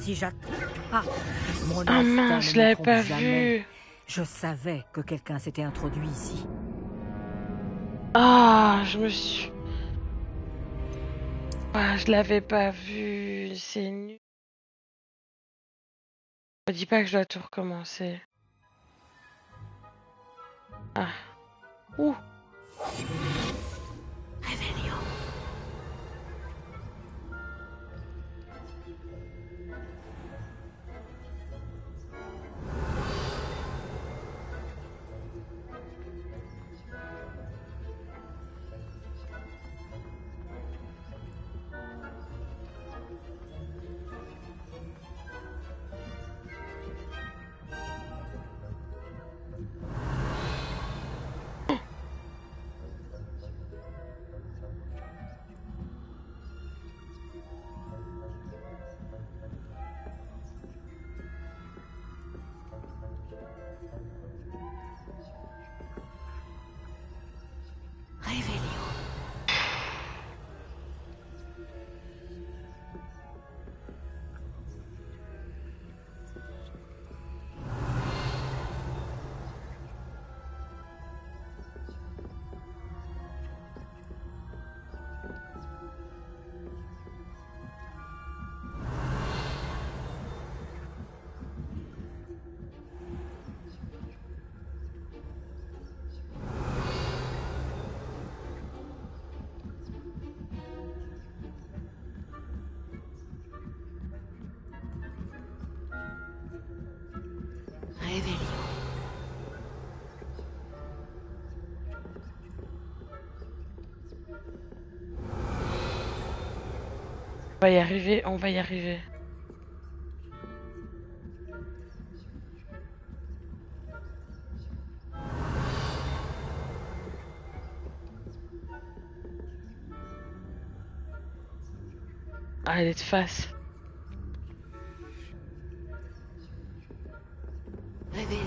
Si j'attends... Ah, mon Ah instinct mince, ne je me l'avais trompe pas jamais. vu. Je savais que quelqu'un s'était introduit ici. Ah, je me suis... Ah, je l'avais pas vu. C'est nul. Me dis pas que je dois tout recommencer. Ah. Ouh. Réveillon. Réveillon. Réveillon. On va y arriver, on va y arriver. Ah, elle est de face. Réveillon.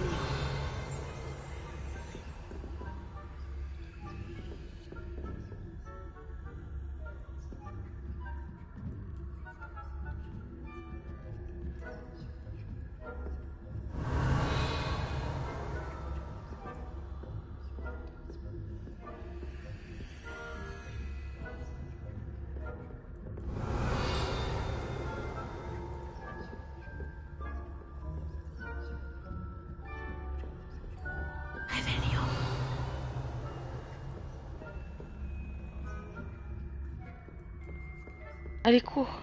Réveillon. Allez, cours.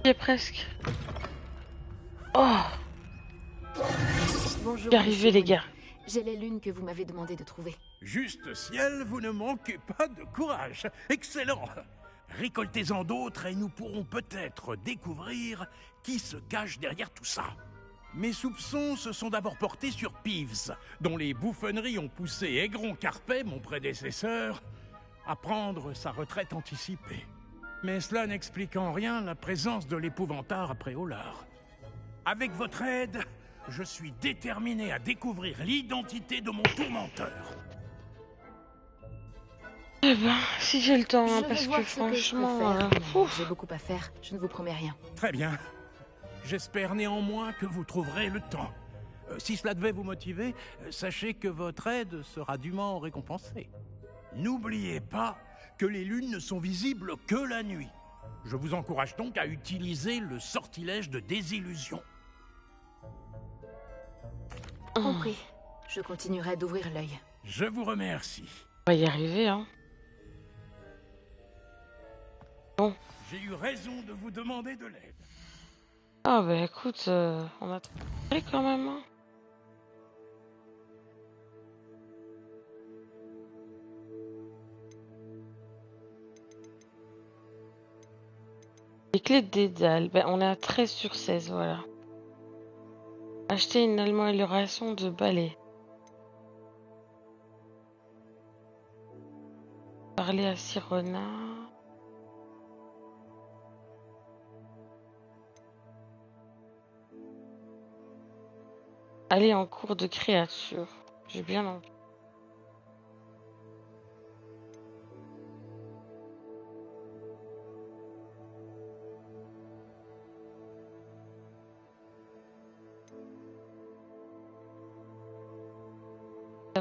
Il est presque. Oh, Bonjour, j'y arrivé, monsieur les Moon. gars. J'ai les lunes que vous m'avez demandé de trouver. Juste ciel, vous ne manquez pas de courage. Excellent. Récoltez-en d'autres et nous pourrons peut-être découvrir qui se cache derrière tout ça. Mes soupçons se sont d'abord portés sur Peeves, dont les bouffonneries ont poussé Aigron Carpet, mon prédécesseur, à prendre sa retraite anticipée. Mais cela n'explique en rien la présence de l'épouvantard après Hollard. Avec votre aide, je suis déterminé à découvrir l'identité de mon tourmenteur. Eh ben, si j'ai le temps, hein, Je parce vais que voir ce que je peux franchement... faire, mais ouf. j'ai beaucoup à faire. Je ne vous promets rien. Très bien. J'espère néanmoins que vous trouverez le temps. Si cela devait vous motiver, sachez que votre aide sera dûment récompensée. N'oubliez pas que les lunes ne sont visibles que la nuit. Je vous encourage donc à utiliser le sortilège de désillusion. Compris. Je continuerai d'ouvrir l'œil. Je vous remercie. On va y arriver, hein. Bon. J'ai eu raison de vous demander de l'aide. Ah bah écoute, on a trouvé quand même, hein. Les clés de Dédale, ben, on est à 13 sur 16, voilà. Acheter une amélioration de balai. Parler à Sirona. Aller en cours de créature. J'ai bien envie.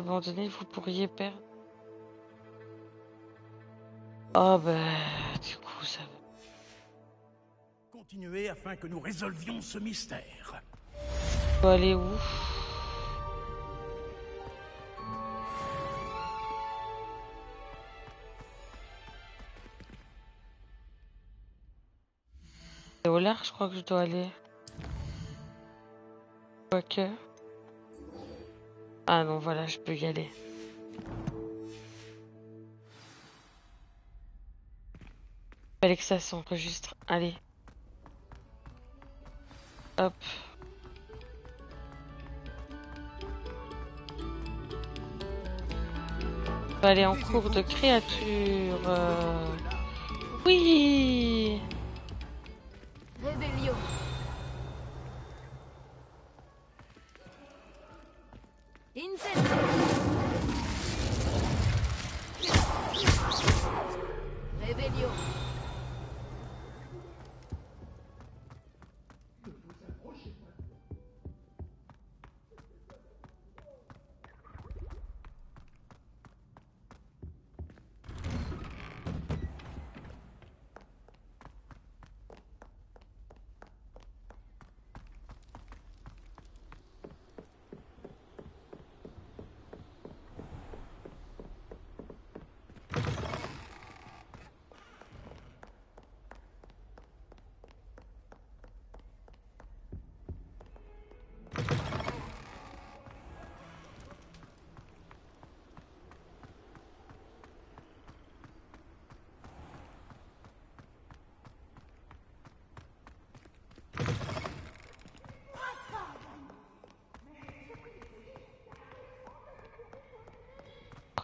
Abandonné, vous pourriez perdre. Oh bah, du coup, ça va. Continuez afin que nous résolvions ce mystère. Faut aller où? C'est au large, je crois que je dois aller. Quoique. Ah non, voilà, je peux y aller. Fallait que ça s'enregistre. Allez. Hop. On va aller en cours de créature. Oui. Réveillon. Incendio. Réveillon.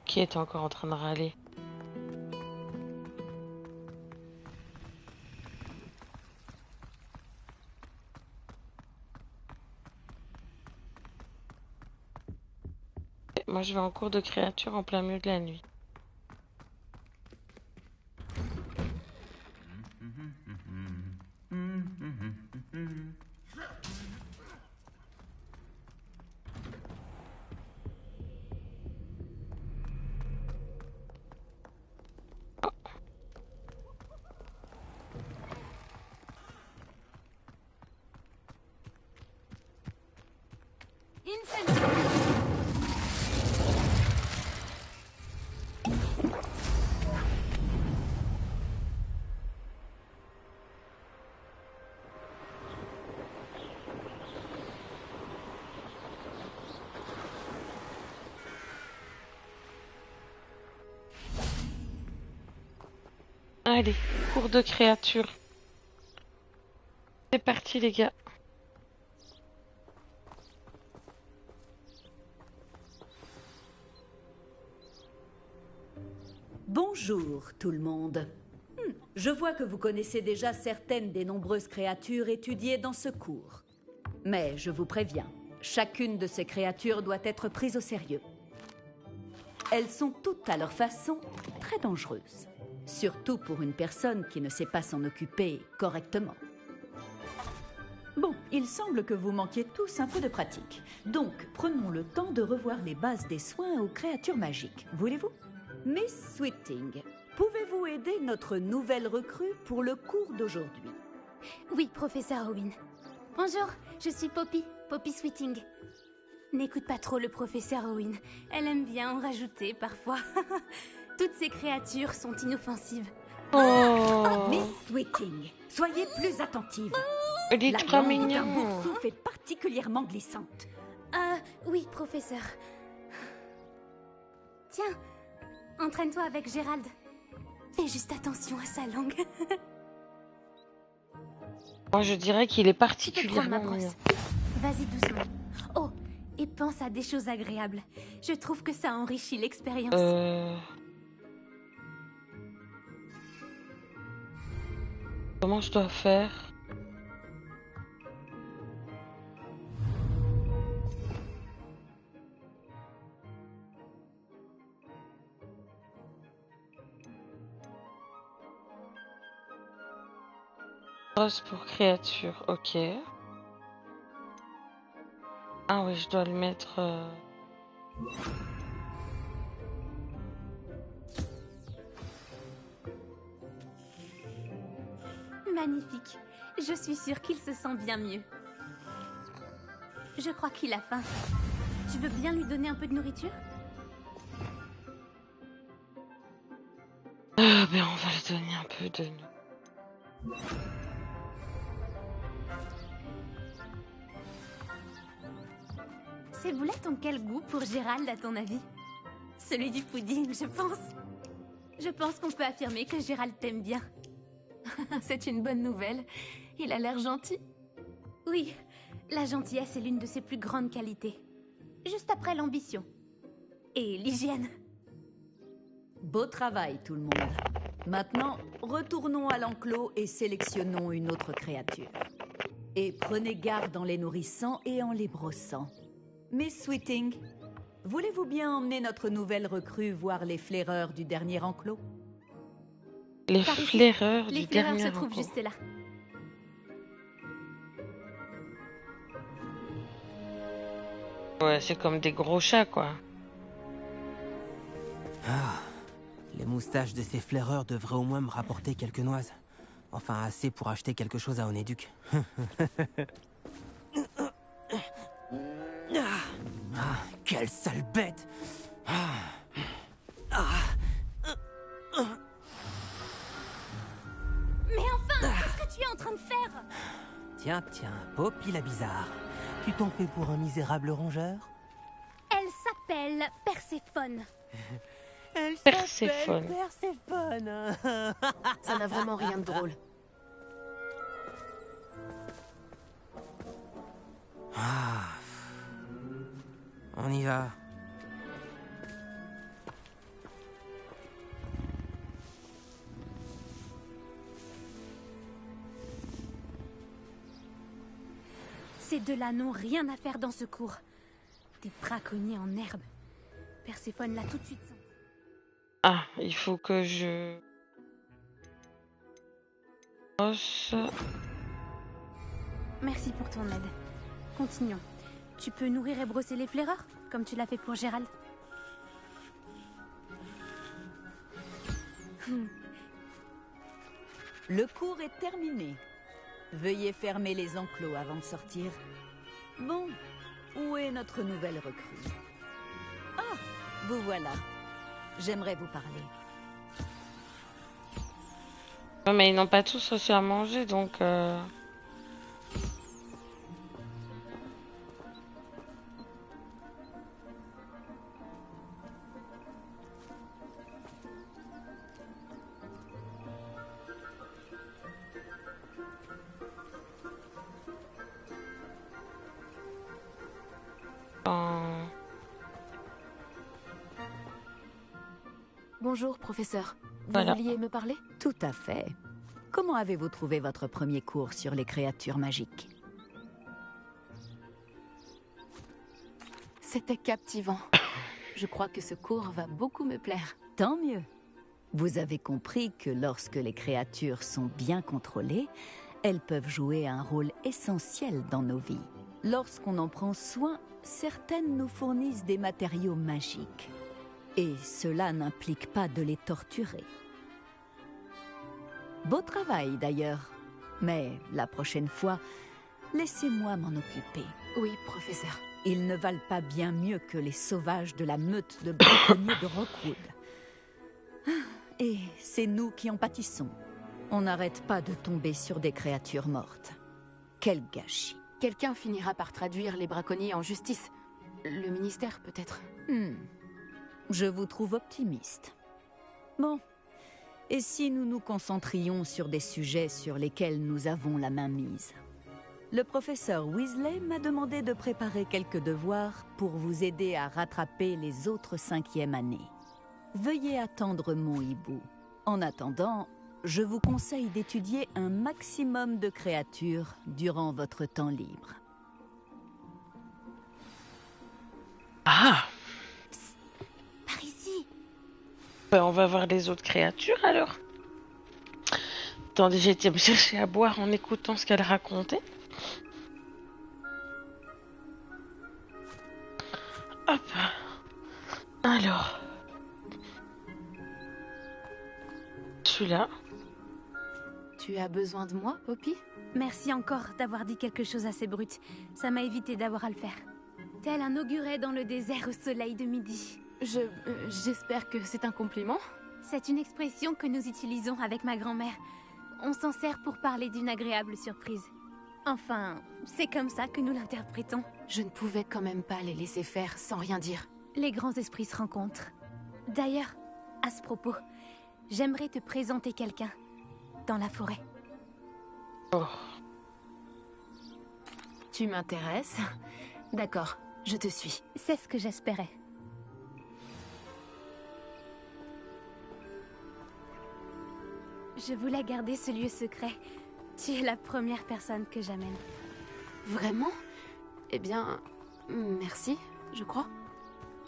Qui est encore en train de râler? Moi, je vais en cours de créature en plein milieu de la nuit. Incendio. Allez, cours de créature. C'est parti, les gars. Bonjour tout le monde. Je vois que vous connaissez déjà certaines des nombreuses créatures étudiées dans ce cours. Mais je vous préviens, chacune de ces créatures doit être prise au sérieux. Elles sont toutes à leur façon très dangereuses. Surtout pour une personne qui ne sait pas s'en occuper correctement. Bon, il semble que vous manquiez tous un peu de pratique. Donc, prenons le temps de revoir les bases des soins aux créatures magiques. Voulez-vous ? Miss Sweeting, pouvez-vous aider notre nouvelle recrue pour le cours d'aujourd'hui ? Oui, professeur Owen. Bonjour, je suis Poppy, Poppy Sweeting. N'écoute pas trop le professeur Owen. Elle aime bien en rajouter parfois. Toutes ces créatures sont inoffensives. Oh, Miss Sweeting, soyez plus attentive. il est La trop langue mignon. d'un boursouf est particulièrement glissante. Oui, professeur. Tiens, entraîne-toi avec Gérald. Fais juste attention à sa langue. Moi, je dirais qu'il est Tu peux prendre ma particulièrement mignon. brosse. Vas-y doucement. Oh, et pense à des choses agréables. Je trouve que ça enrichit l'expérience. Comment je dois faire? Brosse pour créature, ok. Ah oui, je dois le mettre. Magnifique. Je suis sûre qu'il se sent bien mieux. Je crois qu'il a faim. Tu veux bien lui donner un peu de nourriture? Ben on va lui donner un peu de... Ces boulettes ont quel goût pour Gérald, à ton avis? Celui du pudding, je pense. Je pense qu'on peut affirmer que Gérald t'aime bien. C'est une bonne nouvelle. Il a l'air gentil. Oui, la gentillesse est l'une de ses plus grandes qualités. Juste après l'ambition. Et l'hygiène. Beau travail, tout le monde. Maintenant, retournons à l'enclos et sélectionnons une autre créature. Et prenez garde en les nourrissant et en les brossant. Miss Sweeting, voulez-vous bien emmener notre nouvelle recrue voir les flaireurs du dernier enclos? Les Par ici. flaireurs Les du flaireurs dernier se trouvent enclos. juste là. Ouais, c'est comme des gros chats, quoi. Ah, les moustaches de ces flaireurs devraient au moins me rapporter quelques noises. Enfin, assez pour acheter quelque chose à Onéduc. Ah, quelle sale bête! Mais enfin, qu'est-ce que tu es en train de faire? Tiens, Poppy la bizarre. Tu t'en fais pour un misérable rongeur? Elle s'appelle Perséphone. Elle Perséphone. Perséphone. Ça n'a vraiment rien de drôle. Ah. On y va. Ces deux-là n'ont rien à faire dans ce cours. Des braconniers en herbe. Perséphone l'a tout de suite senti. Ah, il faut que je... brosse. Merci pour ton aide. Continuons. Tu peux nourrir et brosser les flaireurs, comme tu l'as fait pour Gérald. Le cours est terminé. Veuillez fermer les enclos avant de sortir. Bon, où est notre nouvelle recrue? Ah, vous voilà. J'aimerais vous parler. Ouais, mais ils n'ont pas tous reçu à manger, donc... Bonjour, professeur. Vous Voilà. vouliez me parler? Tout à fait. Comment avez-vous trouvé votre premier cours sur les créatures magiques? C'était captivant. Je crois que ce cours va beaucoup me plaire. Tant mieux. Vous avez compris que lorsque les créatures sont bien contrôlées, elles peuvent jouer un rôle essentiel dans nos vies. Lorsqu'on en prend soin, certaines nous fournissent des matériaux magiques. Et cela n'implique pas de les torturer. Beau travail d'ailleurs. Mais la prochaine fois, laissez-moi m'en occuper. Oui, professeur. Ils ne valent pas bien mieux que les sauvages de la meute de braconniers de Rockwood. Et c'est nous qui en pâtissons. On n'arrête pas de tomber sur des créatures mortes. Quel gâchis. Quelqu'un finira par traduire les braconniers en justice. Le ministère, peut-être. Je vous trouve optimiste. Bon. Et si nous nous concentrions sur des sujets sur lesquels nous avons la main mise? Le professeur Weasley m'a demandé de préparer quelques devoirs pour vous aider à rattraper les autres 5e années. Veuillez attendre mon hibou. En attendant, je vous conseille d'étudier un maximum de créatures durant votre temps libre. Ah, Par ici. ben, on va voir les autres créatures, alors. Attendez, j'ai été me chercher à boire en écoutant ce qu'elle racontait. Hop. Alors. Celui-là. Tu as besoin de moi, Poppy? Merci encore d'avoir dit quelque chose assez brut. Ça m'a évité d'avoir à le faire. Tel un auguret dans le désert au soleil de midi. J'espère que c'est un compliment. C'est une expression que nous utilisons avec ma grand-mère. On s'en sert pour parler d'une agréable surprise. Enfin, c'est comme ça que nous l'interprétons. Je ne pouvais quand même pas les laisser faire sans rien dire. Les grands esprits se rencontrent. D'ailleurs, à ce propos, j'aimerais te présenter quelqu'un dans la forêt. Oh. Tu m'intéresses? D'accord, je te suis. C'est ce que j'espérais. Je voulais garder ce lieu secret. Tu es la première personne que j'amène. Vraiment? Eh bien, merci, je crois.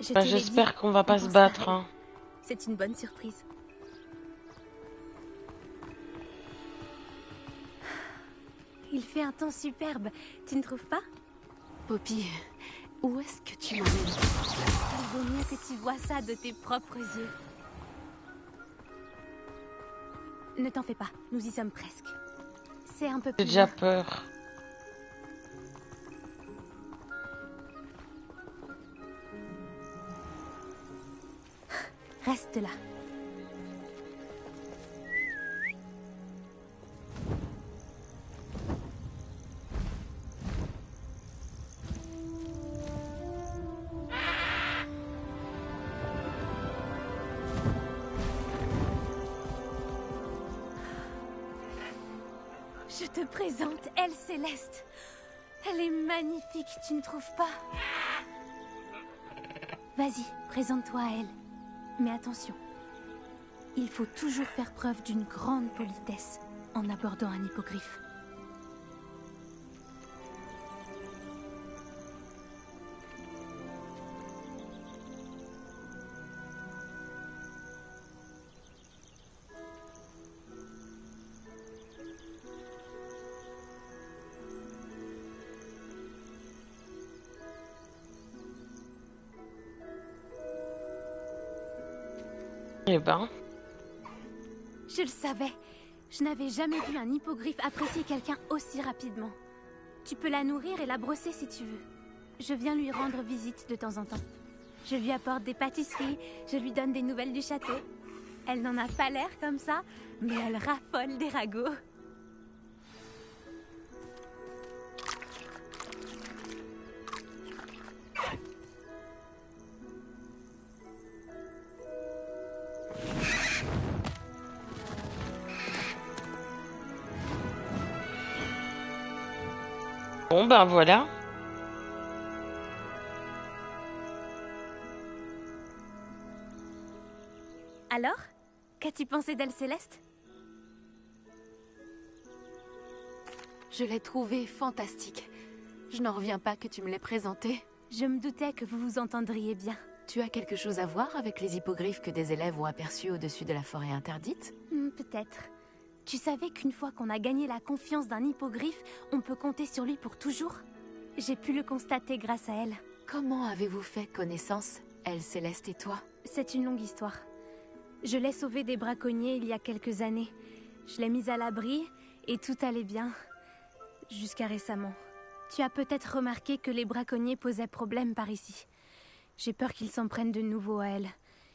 Je Bah, te l'ai dit, j'espère qu'on va pas on se pensera à battre. elle. Hein. C'est une bonne surprise. Il fait un temps superbe, tu ne trouves pas? Poppy, où est-ce que tu m'emmènes? Il vaut mieux que tu vois ça de tes propres yeux. Ne t'en fais pas, nous y sommes presque. C'est un peu J'ai plus déjà loin. peur. Reste là. Je te présente Elle Céleste. Elle est magnifique, tu ne trouves pas? Vas-y, présente-toi à elle. Mais attention, il faut toujours faire preuve d'une grande politesse en abordant un hippogriffe. Eh ben, Je le savais. Je n'avais jamais vu un hippogriffe apprécier quelqu'un aussi rapidement. Tu peux la nourrir et la brosser si tu veux. Je viens lui rendre visite de temps en temps. Je lui apporte des pâtisseries, je lui donne des nouvelles du château. Elle n'en a pas l'air comme ça, mais elle raffole des ragots. bon ben voilà. Alors, qu'as-tu pensé d'Elle Céleste? Je l'ai trouvée fantastique. Je n'en reviens pas que tu me l'aies présentée. Je me doutais que vous vous entendriez bien. Tu as quelque chose à voir avec les hippogriffes que des élèves ont aperçus au-dessus de la forêt interdite? Peut-être. Tu savais qu'une fois qu'on a gagné la confiance d'un hippogriffe, on peut compter sur lui pour toujours? J'ai pu le constater grâce à elle. Comment avez-vous fait connaissance, Elle Céleste et toi? C'est une longue histoire. Je l'ai sauvée des braconniers il y a quelques années. Je l'ai mise à l'abri et tout allait bien. Jusqu'à récemment. Tu as peut-être remarqué que les braconniers posaient problème par ici. J'ai peur qu'ils s'en prennent de nouveau à elle.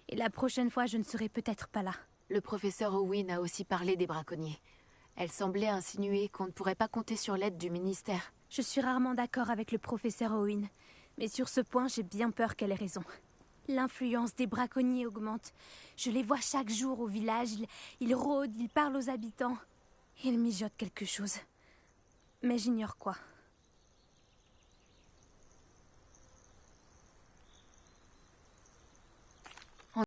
Et la prochaine fois, je ne serai peut-être pas là. Le professeur Owen a aussi parlé des braconniers. Elle semblait insinuer qu'on ne pourrait pas compter sur l'aide du ministère. Je suis rarement d'accord avec le professeur Owen. Mais sur ce point, j'ai bien peur qu'elle ait raison. L'influence des braconniers augmente. Je les vois chaque jour au village. Ils rôdent, ils parlent aux habitants. Ils mijotent quelque chose. Mais j'ignore quoi.